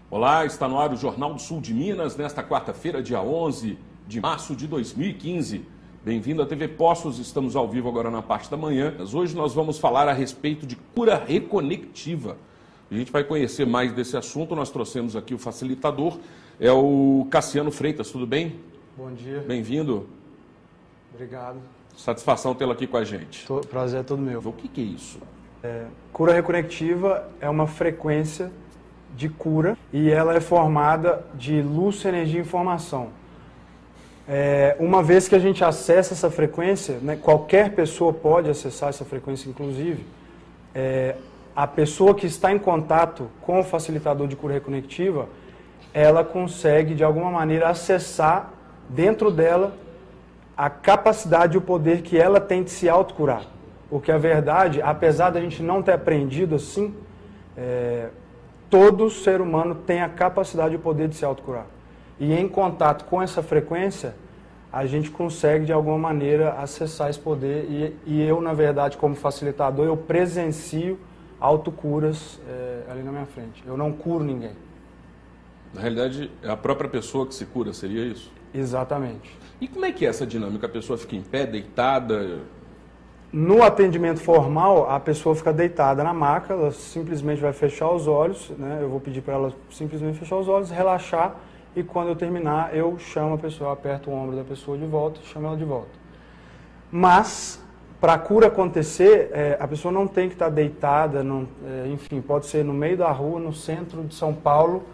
Olá, está no ar o Jornal do Sul de Minas, nesta quarta-feira, dia 11 de março de 2015. Bem-vindo à TV Poços, estamos ao vivo agora na parte da manhã. Mas hoje nós vamos falar a respeito de cura reconectiva. A gente vai conhecer mais desse assunto, nós trouxemos aqui o facilitador, é o Cassiano Freitas, tudo bem? Bom dia. Bem-vindo. Obrigado. Satisfação tê-lo aqui com a gente. Prazer é todo meu. O que é isso? Cura reconectiva é uma frequência de cura e ela é formada de luz, energia e informação. Uma vez que a gente acessa essa frequência, né, qualquer pessoa pode acessar essa frequência, inclusive, a pessoa que está em contato com o facilitador de cura reconectiva, ela consegue, de alguma maneira, acessar dentro dela a capacidade e o poder que ela tem de se autocurar. Porque a verdade, apesar da gente não ter aprendido assim, todo ser humano tem a capacidade e o poder de se autocurar. E em contato com essa frequência, a gente consegue, de alguma maneira, acessar esse poder. E eu, na verdade, como facilitador, eu presencio autocuras ali na minha frente. Eu não curo ninguém. Na realidade, é a própria pessoa que se cura, seria isso? Exatamente. E como é que é essa dinâmica? A pessoa fica em pé, deitada? No atendimento formal, a pessoa fica deitada na maca, ela simplesmente vai fechar os olhos, né? Eu vou pedir para ela simplesmente fechar os olhos, relaxar, e quando eu terminar, eu chamo a pessoa, aperto o ombro da pessoa de volta, chamo ela de volta. Mas, para a cura acontecer, a pessoa não tem que estar deitada, enfim, pode ser no meio da rua, no centro de São Paulo,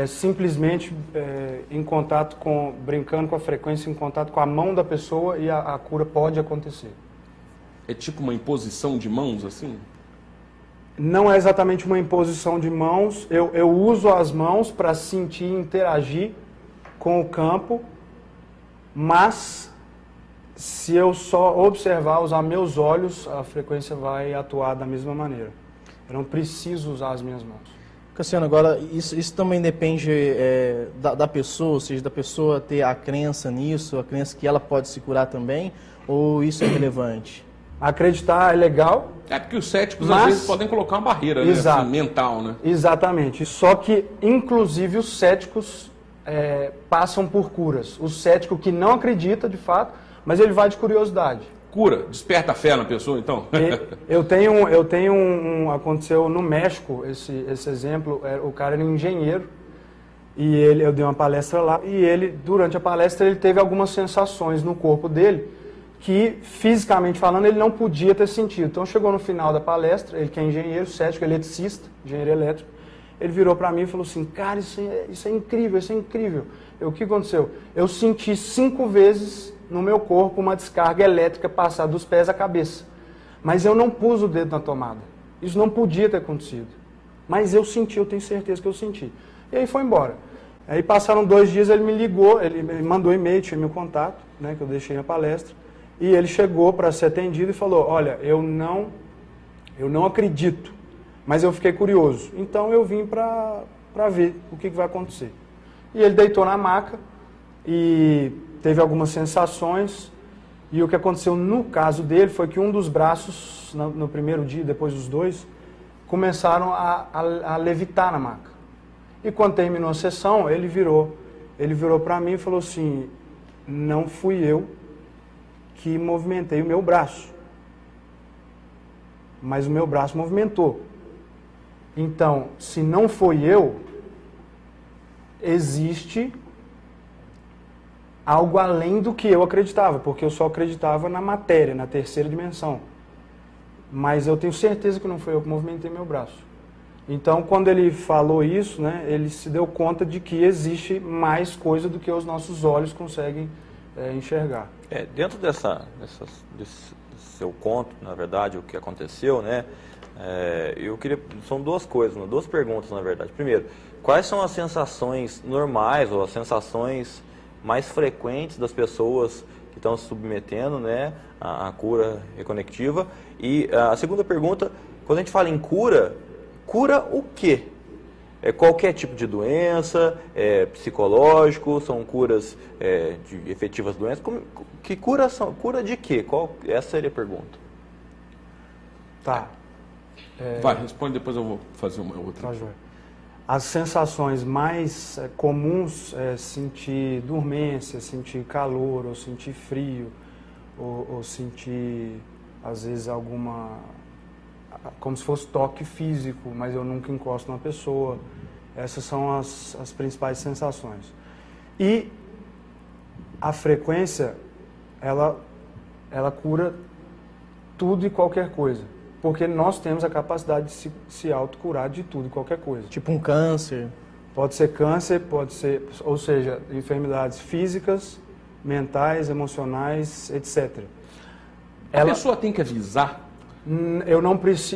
simplesmente em contato brincando com a frequência, em contato com a mão da pessoa, e a cura pode acontecer. É tipo uma imposição de mãos, assim? Não é exatamente uma imposição de mãos. Eu uso as mãos para sentir e interagir com o campo, mas se eu só observar, usar meus olhos, a frequência vai atuar da mesma maneira. Eu não preciso usar as minhas mãos. Cassiano, agora, isso também depende da pessoa, ou seja, da pessoa ter a crença nisso, a crença que ela pode se curar também, ou isso é relevante? Acreditar é legal. É porque os céticos, às vezes, podem colocar uma barreira, né? Assim, mental, né? Exatamente. Só que, inclusive, os céticos passam por curas. O cético que não acredita, de fato, mas ele vai de curiosidade. Cura, desperta a fé na pessoa, então? Aconteceu no México, esse exemplo, o cara era um engenheiro, e eu dei uma palestra lá, e ele, durante a palestra, ele teve algumas sensações no corpo dele, que, fisicamente falando, ele não podia ter sentido. Então, chegou no final da palestra, ele que é engenheiro, cético, eletricista, engenheiro elétrico, ele virou para mim e falou assim, cara, isso é incrível, isso é incrível. O que aconteceu? Eu senti 5 vezes no meu corpo uma descarga elétrica passar dos pés à cabeça. Mas eu não pus o dedo na tomada. Isso não podia ter acontecido. Mas eu senti, eu tenho certeza que eu senti. E aí foi embora. Aí passaram 2 dias, ele me ligou, ele me mandou e-mail, tinha meu contato, né, que eu deixei na palestra. E ele chegou para ser atendido e falou, olha, eu não acredito, mas eu fiquei curioso. Então eu vim para ver o que vai acontecer. E ele deitou na maca e teve algumas sensações. E o que aconteceu no caso dele foi que um dos braços, no primeiro dia, depois dos 2, começaram a levitar na maca. E quando terminou a sessão, ele virou para mim e falou assim, não fui eu que movimentei o meu braço, mas o meu braço movimentou. Então, se não foi eu, existe algo além do que eu acreditava, porque eu só acreditava na matéria, na terceira dimensão. Mas eu tenho certeza que não foi eu que movimentei meu braço. Então, quando ele falou isso, né, ele se deu conta de que existe mais coisa do que os nossos olhos conseguem enxergar. Dentro desse seu conto, na verdade, o que aconteceu, né? Eu queria, são 2 coisas, 2 perguntas, na verdade. Primeiro, quais são as sensações normais ou as sensações mais frequentes das pessoas que estão se submetendo, né, à cura reconectiva? E a segunda pergunta, quando a gente fala em cura, cura o quê? Qualquer tipo de doença, psicológico, são curas de efetivas doenças. Que curas são? Cura de quê? Essa seria a pergunta. Tá. Vai, responde, depois eu vou fazer uma outra. Tá, joia. As sensações mais comuns é sentir dormência, sentir calor, ou sentir frio, ou sentir, às vezes, como se fosse toque físico, mas eu nunca encosto numa pessoa. Essas são as principais sensações. E a frequência, ela cura tudo e qualquer coisa. Porque nós temos a capacidade de se autocurar de tudo e qualquer coisa. Tipo um câncer. Pode ser câncer, ou seja, enfermidades físicas, mentais, emocionais, etc. A pessoa tem que avisar?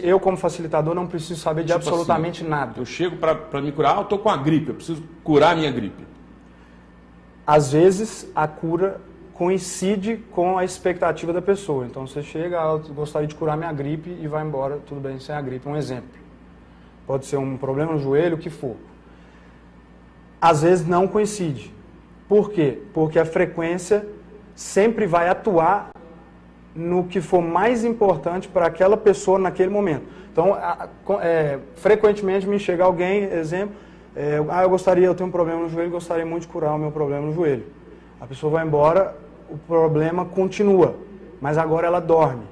Eu, como facilitador, não preciso saber de absolutamente nada. Eu chego para me curar, eu estou com a gripe, eu preciso curar a minha gripe. Às vezes, a cura coincide com a expectativa da pessoa. Então, você chega, eu gostaria de curar minha gripe e vai embora, tudo bem, sem a gripe. Um exemplo. Pode ser um problema no joelho, o que for. Às vezes, não coincide. Por quê? Porque a frequência sempre vai atuar no que for mais importante para aquela pessoa naquele momento. Então, frequentemente me chega alguém, exemplo, eu tenho um problema no joelho, gostaria muito de curar o meu problema no joelho. A pessoa vai embora, o problema continua, mas agora ela dorme.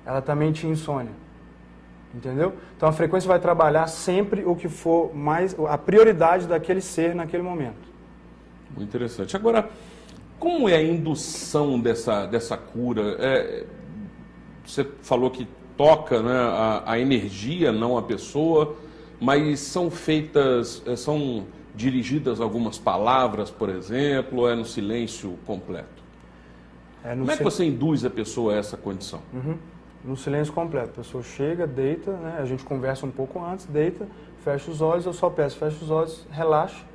Ela também tinha insônia. Entendeu? Então a frequência vai trabalhar sempre o que for mais, a prioridade daquele ser naquele momento. Muito interessante. Agora, como é a indução dessa cura? Você falou que toca, né, a energia, não a pessoa, mas são dirigidas algumas palavras, por exemplo, ou é no silêncio completo? Como é que você induz a pessoa a essa condição? No silêncio completo. A pessoa chega, deita, né, a gente conversa um pouco antes, deita, fecha os olhos, eu só peço, fecha os olhos, relaxa.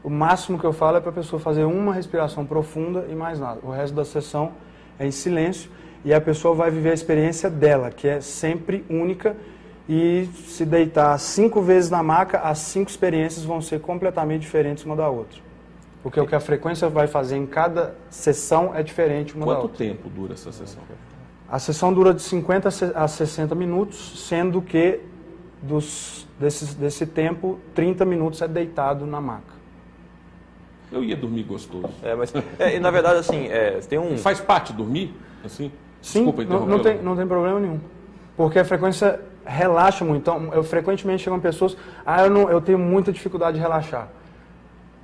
O máximo que eu falo é para a pessoa fazer uma respiração profunda e mais nada. O resto da sessão é em silêncio e a pessoa vai viver a experiência dela, que é sempre única, e se deitar 5 vezes na maca, as 5 experiências vão ser completamente diferentes uma da outra. Porque o que a frequência vai fazer em cada sessão é diferente uma da outra. Quanto tempo dura essa sessão? A sessão dura de 50 a 60 minutos, sendo que desse tempo, 30 minutos é deitado na maca. Eu ia dormir gostoso. E na verdade, assim, tem um... Faz parte dormir? Assim? Sim, Desculpa, não tem problema nenhum. Porque a frequência relaxa muito. Então, frequentemente chegam pessoas, eu tenho muita dificuldade de relaxar.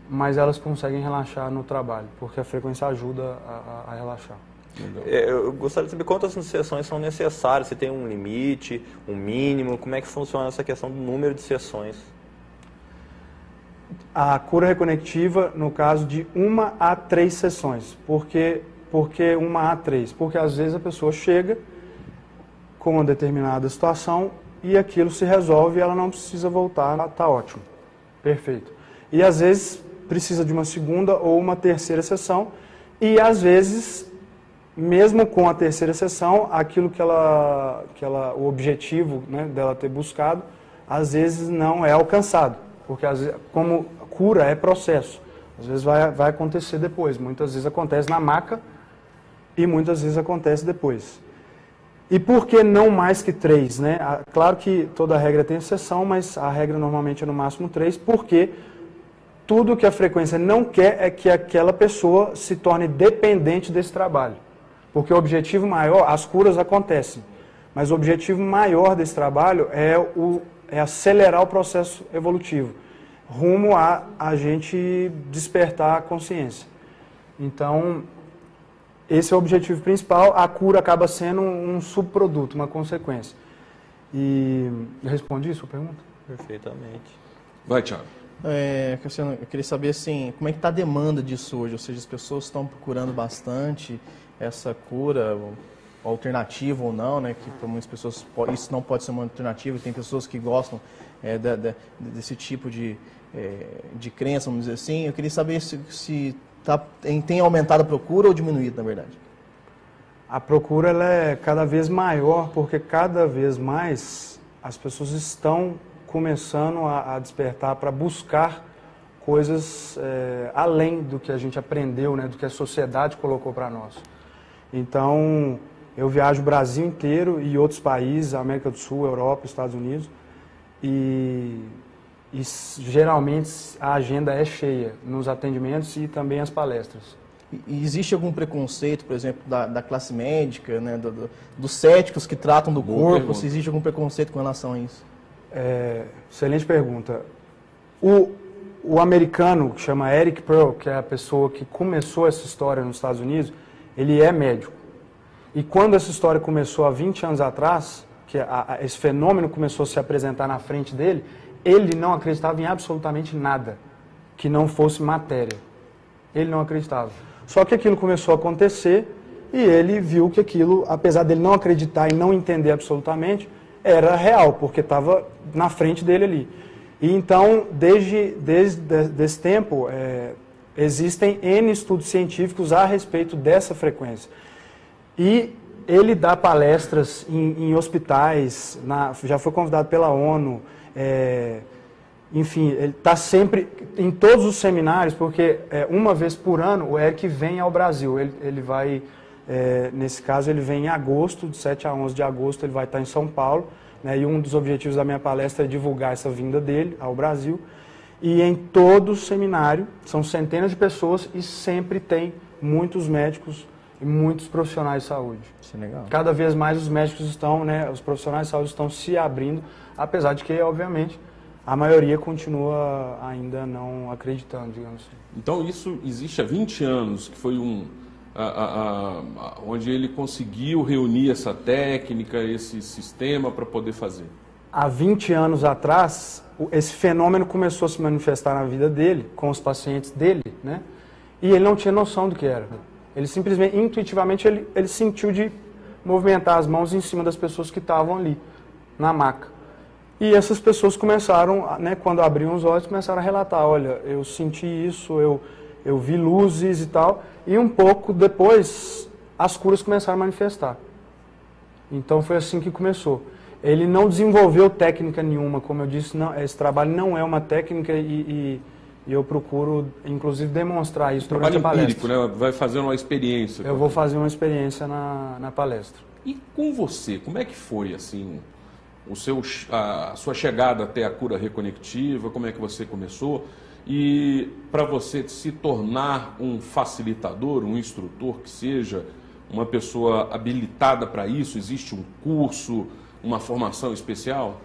Mas elas conseguem relaxar no trabalho, porque a frequência ajuda a relaxar. Eu gostaria de saber quantas sessões são necessárias, se tem um limite, um mínimo, como é que funciona essa questão do número de sessões? A cura reconectiva, no caso de 1 a 3 sessões. Por que 1 a 3? Porque às vezes a pessoa chega com uma determinada situação e aquilo se resolve e ela não precisa voltar, está ótimo, perfeito. E às vezes precisa de uma segunda ou uma terceira sessão e às vezes, mesmo com a terceira sessão, aquilo o objetivo, né, dela ter buscado, às vezes não é alcançado. Porque, às vezes, como cura é processo, às vezes vai acontecer depois. Muitas vezes acontece na maca e muitas vezes acontece depois. E por que não mais que 3? Né? Claro que toda regra tem exceção, mas a regra normalmente é no máximo 3, porque tudo que a frequência não quer é que aquela pessoa se torne dependente desse trabalho. Porque o objetivo maior, as curas acontecem, mas o objetivo maior desse trabalho é acelerar o processo evolutivo, rumo a gente despertar a consciência. Então, esse é o objetivo principal, a cura acaba sendo um subproduto, uma consequência. E eu respondi a sua pergunta? Perfeitamente. Vai, Thiago. Cristiano, eu queria saber assim, como é que está a demanda disso hoje? Ou seja, as pessoas estão procurando bastante essa cura, alternativa ou não, né? Que para muitas pessoas isso não pode ser uma alternativa. Tem pessoas que gostam desse tipo de crença, vamos dizer assim. Eu queria saber se tem aumentado a procura ou diminuído, na verdade. A procura ela é cada vez maior, porque cada vez mais as pessoas estão começando a despertar para buscar coisas além do que a gente aprendeu, né? Do que a sociedade colocou para nós. Então, eu viajo o Brasil inteiro e outros países, América do Sul, Europa, Estados Unidos, e E geralmente a agenda é cheia nos atendimentos e também as palestras. E existe algum preconceito, por exemplo, da classe médica, né, dos céticos que tratam do corpo? Se existe algum preconceito com relação a isso? Excelente pergunta. O americano, que chama Eric Pearl, que é a pessoa que começou essa história nos Estados Unidos, ele é médico. E quando essa história começou há 20 anos atrás, que esse fenômeno começou a se apresentar na frente dele, ele não acreditava em absolutamente nada que não fosse matéria. Ele não acreditava. Só que aquilo começou a acontecer e ele viu que aquilo, apesar dele não acreditar e não entender absolutamente, era real, porque estava na frente dele ali. E então, desde esse tempo, existem N estudos científicos a respeito dessa frequência. E ele dá palestras em hospitais, já foi convidado pela ONU, enfim, ele está sempre em todos os seminários, porque uma vez por ano o Eric vem ao Brasil. Ele vai, nesse caso, ele vem em agosto, de 7 a 11 de agosto, ele vai estar em São Paulo, né, e um dos objetivos da minha palestra é divulgar essa vinda dele ao Brasil. E em todo seminário, são centenas de pessoas e sempre tem muitos médicos e muitos profissionais de saúde. Isso é legal. Cada vez mais os médicos estão, né, os profissionais de saúde estão se abrindo, apesar de que, obviamente, a maioria continua ainda não acreditando, digamos assim. Então isso existe há 20 anos, que foi onde ele conseguiu reunir essa técnica, esse sistema para poder fazer. Há 20 anos atrás, esse fenômeno começou a se manifestar na vida dele, com os pacientes dele, né? E ele não tinha noção do que era. Ele simplesmente, intuitivamente, ele sentiu de movimentar as mãos em cima das pessoas que estavam ali, na maca. E essas pessoas começaram, né, quando abriam os olhos, começaram a relatar, olha, eu senti isso, eu vi luzes e tal. E um pouco depois, as curas começaram a manifestar. Então foi assim que começou. Ele não desenvolveu técnica nenhuma, como eu disse, não, esse trabalho não é uma técnica e eu procuro, inclusive, demonstrar isso durante a palestra. Empírico, né? Vai fazer uma experiência. Eu vou fazer uma experiência na palestra. E com você, como é que foi, assim, a sua chegada até a cura reconectiva, como é que você começou? E para você se tornar um facilitador, um instrutor, que seja uma pessoa habilitada para isso, existe um curso, uma formação especial?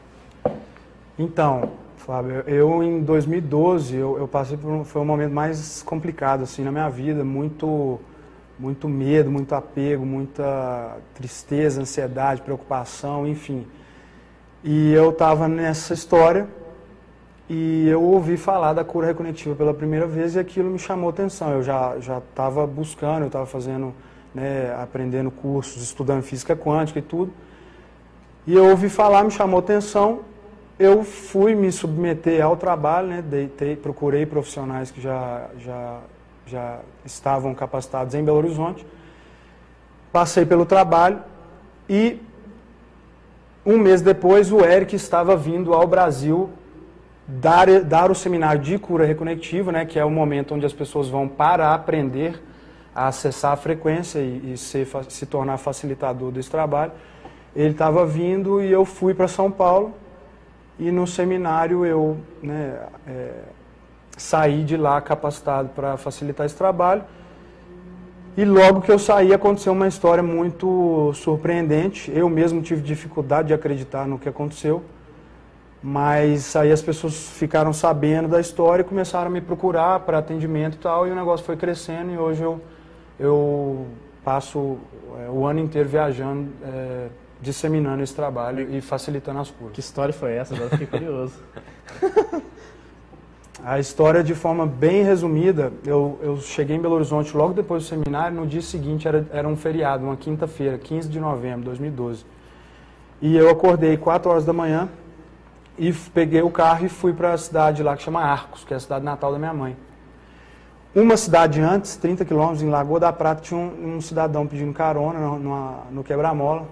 Então, Fábio, eu em 2012, eu passei foi um momento mais complicado assim na minha vida, muito medo, muito apego, muita tristeza, ansiedade, preocupação, enfim. E eu estava nessa história e eu ouvi falar da cura reconectiva pela primeira vez e aquilo me chamou atenção. Eu já estava buscando, eu estava fazendo, né, aprendendo cursos, estudando física quântica e tudo. E eu ouvi falar, me chamou atenção, eu fui me submeter ao trabalho, né, procurei profissionais que já estavam capacitados em Belo Horizonte, passei pelo trabalho e um mês depois o Eric estava vindo ao Brasil dar o seminário de cura reconectiva, né, que é o momento onde as pessoas vão para aprender a acessar a frequência e se tornar facilitador desse trabalho. Ele estava vindo e eu fui para São Paulo e no seminário eu, né, saí de lá capacitado para facilitar esse trabalho. E logo que eu saí aconteceu uma história muito surpreendente. Eu mesmo tive dificuldade de acreditar no que aconteceu. Mas aí as pessoas ficaram sabendo da história e começaram a me procurar para atendimento e tal. E o negócio foi crescendo e hoje eu passo o ano inteiro viajando, disseminando esse trabalho e facilitando as curas. Que história foi essa? Agora fiquei curioso. A história, de forma bem resumida, eu cheguei em Belo Horizonte logo depois do seminário, no dia seguinte era um feriado, uma quinta-feira, 15 de novembro de 2012. E eu acordei 4 horas da manhã e peguei o carro e fui para a cidade lá que chama Arcos, que é a cidade natal da minha mãe. Uma cidade antes, 30 quilômetros, em Lagoa da Prata, tinha um cidadão pedindo carona no quebra-mola.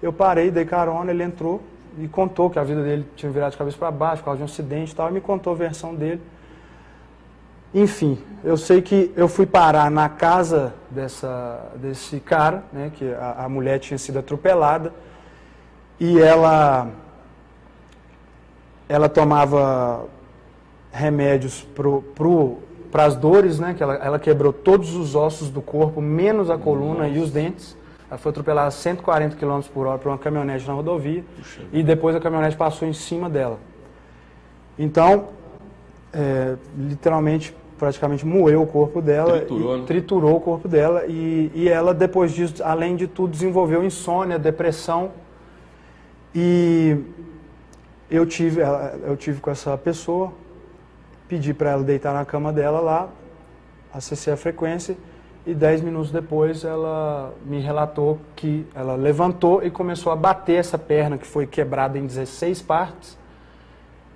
Eu parei, dei carona, ele entrou e contou que a vida dele tinha virado de cabeça para baixo por causa de um acidente e tal, e me contou a versão dele. Enfim, eu sei que eu fui parar na casa desse cara, né, que a mulher tinha sido atropelada, e ela ela tomava remédios para as dores, né? Que ela quebrou todos os ossos do corpo, menos a coluna e os dentes. Ela foi atropelada a 140 km por hora por uma caminhonete na rodovia. Puxa. E depois a caminhonete passou em cima dela. Então, literalmente, praticamente moeu o corpo dela, triturou o corpo dela. E ela, depois disso, além de tudo, desenvolveu insônia, depressão. E eu tive com essa pessoa, pedi para ela deitar na cama dela lá, acessei a frequência e 10 minutos depois ela me relatou que ela levantou e começou a bater essa perna que foi quebrada em 16 partes,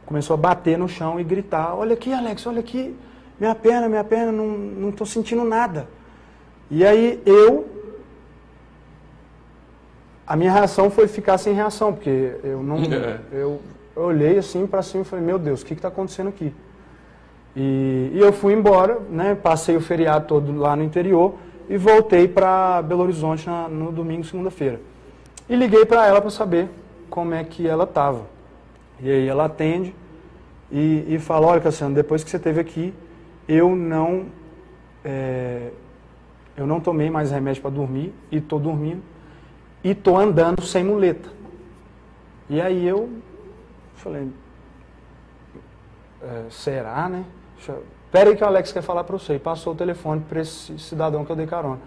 começou a bater no chão e gritar: olha aqui, Alex, olha aqui, minha perna, não estou sentindo nada. E aí a minha reação foi ficar sem reação, porque eu olhei assim para cima e falei: meu Deus, o que está acontecendo aqui? E eu fui embora, né, passei o feriado todo lá no interior e voltei para Belo Horizonte no domingo, segunda-feira. E liguei para ela para saber como é que ela estava. E aí ela atende e fala: olha, Cassiano, depois que você esteve aqui, eu não tomei mais remédio para dormir e estou dormindo e estou andando sem muleta. E aí eu falei: será, né? Espera aí que o Alex quer falar para você. E passou o telefone para esse cidadão que eu dei carona.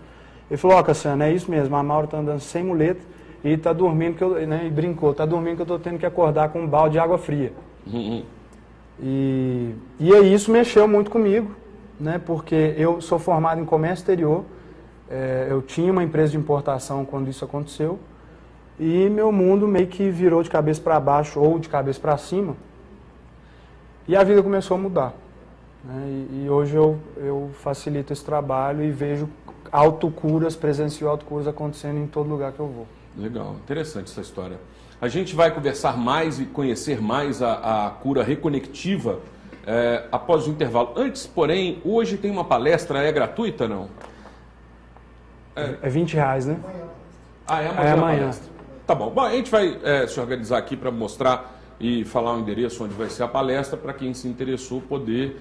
Ele falou: ó, Cassiano, é isso mesmo, a Maura está andando sem muleta e está dormindo, e brincou, está dormindo que eu estou tendo que acordar com um balde de água fria. E aí isso mexeu muito comigo, né, porque eu sou formado em comércio exterior, eu tinha uma empresa de importação quando isso aconteceu, e meu mundo meio que virou de cabeça para baixo ou de cabeça para cima, e a vida começou a mudar. Né, e hoje eu facilito esse trabalho e vejo autocuras, presencio autocuras acontecendo em todo lugar que eu vou. Legal, interessante essa história. A gente vai conversar mais e conhecer mais a cura reconectiva após o intervalo. Antes, porém, hoje tem uma palestra, é gratuita, não? É R$20, né? Ah, é amanhã. Tá bom. Bom, a gente vai se organizar aqui para mostrar e falar o endereço onde vai ser a palestra para quem se interessou poder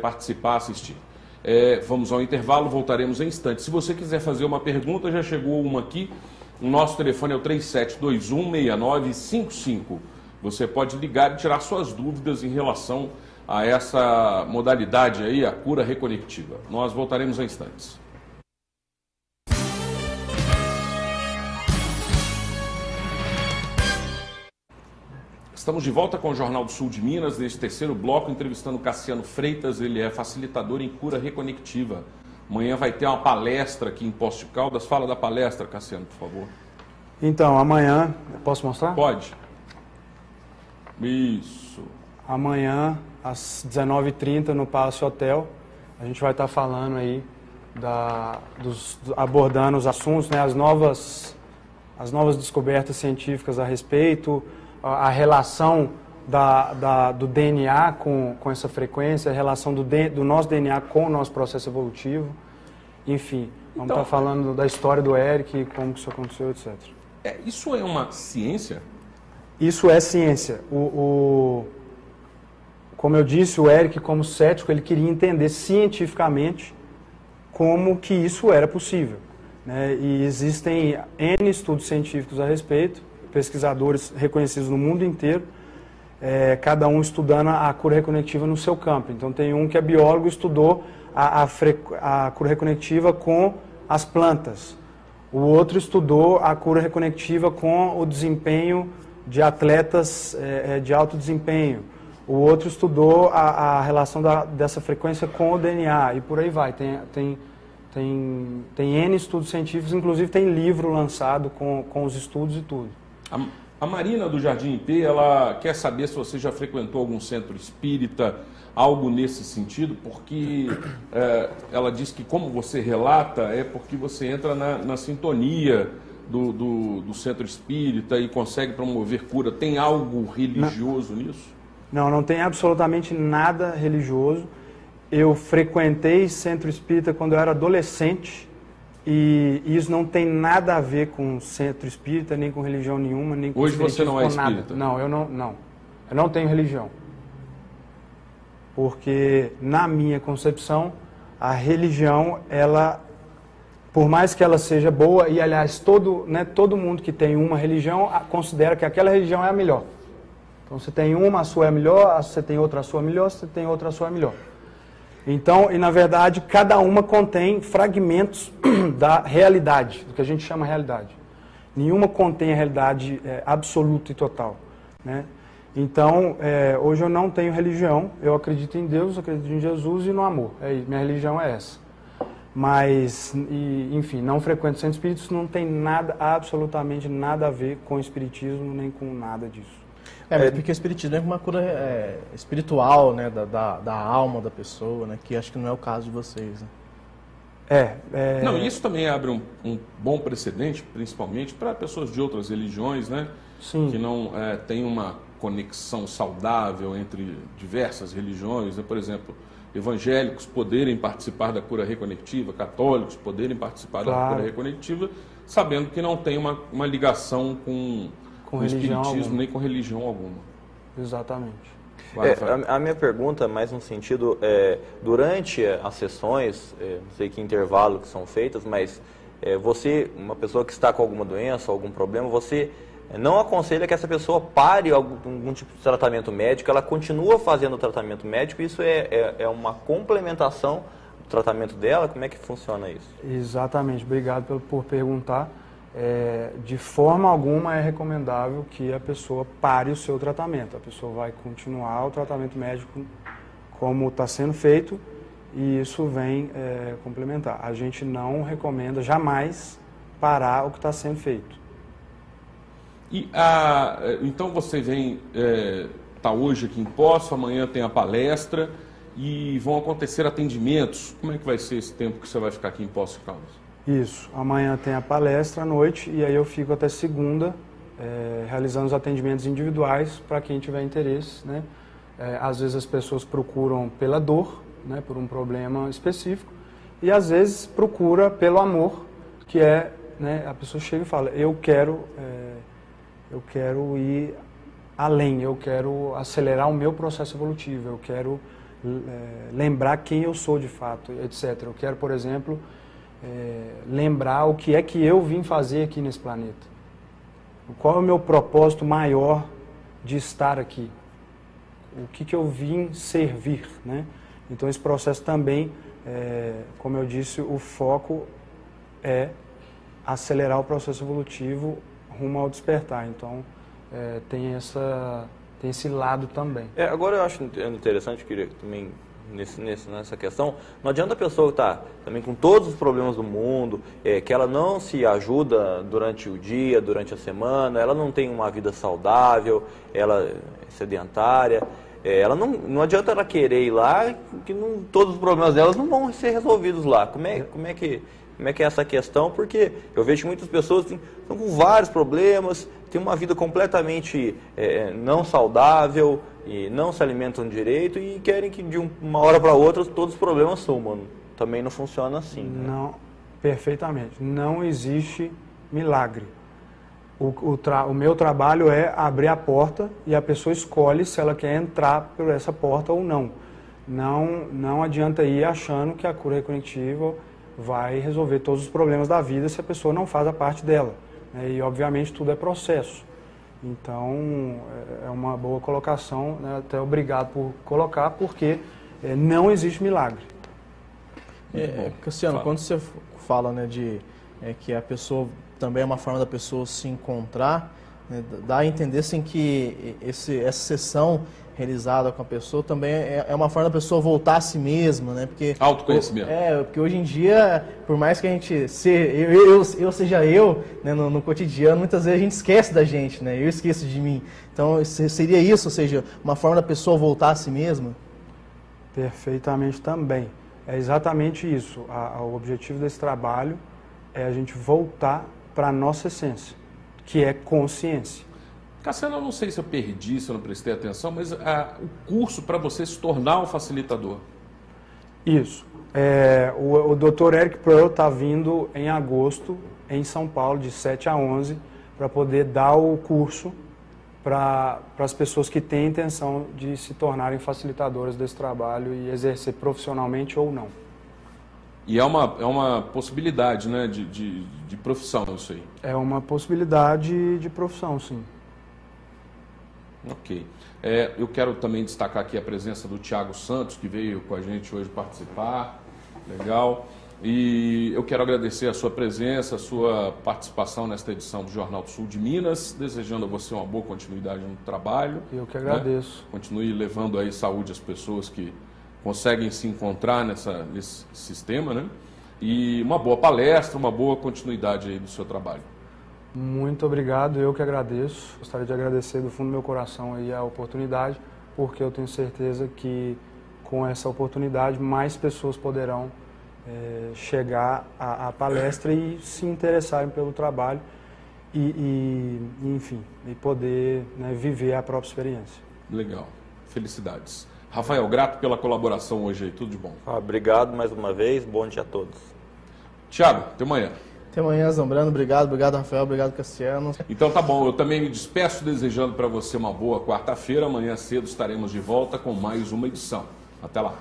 participar, assistir. Vamos ao intervalo, voltaremos em instantes. Se você quiser fazer uma pergunta, já chegou uma aqui. O nosso telefone é o 37216955. Você pode ligar e tirar suas dúvidas em relação a essa modalidade aí, a cura reconectiva. Nós voltaremos em instantes. Estamos de volta com o Jornal do Sul de Minas, neste terceiro bloco, entrevistando Cassiano Freitas. Ele é facilitador em cura reconectiva. Amanhã vai ter uma palestra aqui em Poços de Caldas. Fala da palestra, Cassiano, por favor. Então, amanhã... Posso mostrar? Pode. Isso. Amanhã, às 19h30, no Palace Hotel, a gente vai estar falando aí, abordando os assuntos, né, as novas descobertas científicas a respeito, a relação do DNA com essa frequência, a relação do nosso DNA com o nosso processo evolutivo. Enfim, vamos estar falando da história do Eric, como que isso aconteceu, etc. Isso é uma ciência? Isso é ciência. Como eu disse, o Eric, como cético, ele queria entender cientificamente como que isso era possível. Né? E existem N estudos científicos a respeito, pesquisadores reconhecidos no mundo inteiro, cada um estudando a cura reconectiva no seu campo. Então tem um que é biólogo, estudou a cura reconectiva com as plantas. O outro estudou a cura reconectiva com o desempenho de atletas de alto desempenho. O outro estudou a relação dessa frequência com o DNA e por aí vai. Tem N estudos científicos, inclusive tem livro lançado com os estudos e tudo. A Marina do Jardim IP, ela quer saber se você já frequentou algum centro espírita, algo nesse sentido, porque ela diz que, como você relata, é porque você entra na sintonia do centro espírita e consegue promover cura. Tem algo religioso nisso? Não tem absolutamente nada religioso. Eu frequentei centro espírita quando eu era adolescente, e isso não tem nada a ver com centro espírita, nem com religião nenhuma, nem com Hoje você não é espírita? Nada. Não, eu não. Eu não tenho religião. Porque, na minha concepção, a religião, ela, por mais que ela seja boa, e aliás, todo mundo que tem uma religião considera que aquela religião é a melhor. Então, você tem uma, a sua é a melhor, você tem outra, a sua é melhor, você tem outra, a sua é melhor. Então, e na verdade, cada uma contém fragmentos da realidade, do que a gente chama realidade. Nenhuma contém a realidade absoluta e total, né? Então, hoje eu não tenho religião, eu acredito em Deus, acredito em Jesus e no amor. Minha religião é essa. Mas, enfim, não frequento centro espírita, isso não tem nada, absolutamente nada a ver com o espiritismo, nem com nada disso. Mas porque o espiritismo é uma cura espiritual, né, da alma da pessoa, né, que acho que não é o caso de vocês, né? Não, isso também abre um bom precedente, principalmente para pessoas de outras religiões, né? Sim. Que não têm uma conexão saudável entre diversas religiões, né? Por exemplo, evangélicos poderem participar da cura reconectiva, católicos poderem participar da cura reconectiva, sabendo que não tem uma ligação com o espiritismo alguma, nem com religião alguma. Exatamente. A minha pergunta, mais no sentido, durante as sessões, não sei que intervalo que são feitas, mas você, uma pessoa que está com alguma doença, algum problema, você não aconselha que essa pessoa pare algum tipo de tratamento médico, ela continua fazendo o tratamento médico, isso é uma complementação do tratamento dela? Como é que funciona isso? Exatamente, obrigado por perguntar. De forma alguma é recomendável que a pessoa pare o seu tratamento. A pessoa vai continuar o tratamento médico como está sendo feito e isso vem complementar. A gente não recomenda jamais parar o que está sendo feito. E então você vem, está hoje aqui em Poços, amanhã tem a palestra e vão acontecer atendimentos. Como é que vai ser esse tempo que você vai ficar aqui em Poços de Caldas? Isso, amanhã tem a palestra à noite e aí eu fico até segunda realizando os atendimentos individuais para quem tiver interesse, né? Às vezes as pessoas procuram pela dor, né, por um problema específico, e às vezes procura pelo amor, que né, a pessoa chega e fala, eu quero ir além, eu quero acelerar o meu processo evolutivo, eu quero lembrar quem eu sou de fato, etc. Eu quero, por exemplo, lembrar o que é que eu vim fazer aqui nesse planeta. Qual é o meu propósito maior de estar aqui? O que eu vim servir, né? Então esse processo também, como eu disse, o foco é acelerar o processo evolutivo rumo ao despertar. Então tem esse lado também. Agora eu acho interessante, queria também nessa questão, não adianta a pessoa estar também com todos os problemas do mundo, que ela não se ajuda durante o dia, durante a semana, ela não tem uma vida saudável, ela é sedentária, ela não adianta ela querer ir lá, que todos os problemas delas não vão ser resolvidos lá. Como é que é essa questão? Porque eu vejo que muitas pessoas estão com vários problemas, têm uma vida completamente não saudável, e não se alimentam direito e querem que de uma hora para outra todos os problemas sumam. Também não funciona assim. Não, perfeitamente. Não existe milagre. O meu trabalho é abrir a porta e a pessoa escolhe se ela quer entrar por essa porta ou não. Não adianta ir achando que a cura reconectiva vai resolver todos os problemas da vida se a pessoa não faz a parte dela, né? E obviamente tudo é processo. Então, é uma boa colocação, né? Até obrigado por colocar, porque não existe milagre. Cassiano, quando você fala, né, que a pessoa também é uma forma da pessoa se encontrar, né, dá a entender assim, que essa sessão realizada com a pessoa também é uma forma da pessoa voltar a si mesma, né? Porque autoconhecimento. Porque hoje em dia, por mais que a gente seja eu, né, no cotidiano, muitas vezes a gente esquece da gente, né? Eu esqueço de mim. Então, seria isso, ou seja, uma forma da pessoa voltar a si mesma? Perfeitamente também. É exatamente isso. O objetivo desse trabalho é a gente voltar para a nossa essência, que é consciência. Cassiano, eu não sei se eu perdi, se eu não prestei atenção, mas o curso para você se tornar um facilitador. Isso. O Dr. Eric Pearl está vindo em agosto, em São Paulo, de 7 a 11, para poder dar o curso para as pessoas que têm intenção de se tornarem facilitadoras desse trabalho e exercer profissionalmente ou não. E é uma possibilidade, né, de profissão isso aí? É uma possibilidade de profissão, sim. Ok. Eu quero também destacar aqui a presença do Thiago Santos, que veio com a gente hoje participar. Legal. E eu quero agradecer a sua presença, a sua participação nesta edição do Jornal do Sul de Minas, desejando a você uma boa continuidade no trabalho. Eu que agradeço. Né? Continue levando aí saúde às pessoas que conseguem se encontrar nesse sistema, né? E uma boa palestra, uma boa continuidade aí do seu trabalho. Muito obrigado, eu que agradeço. Gostaria de agradecer do fundo do meu coração aí a oportunidade, porque eu tenho certeza que com essa oportunidade mais pessoas poderão chegar à palestra e se interessarem pelo trabalho enfim, e poder, né, viver a própria experiência. Legal, felicidades. Rafael, grato pela colaboração hoje aí, tudo de bom. Obrigado mais uma vez, bom dia a todos. Thiago, até amanhã. Até amanhã, Zambrano. Obrigado, Rafael, obrigado, Cassiano. Então tá bom, eu também me despeço desejando para você uma boa quarta-feira. Amanhã cedo estaremos de volta com mais uma edição. Até lá.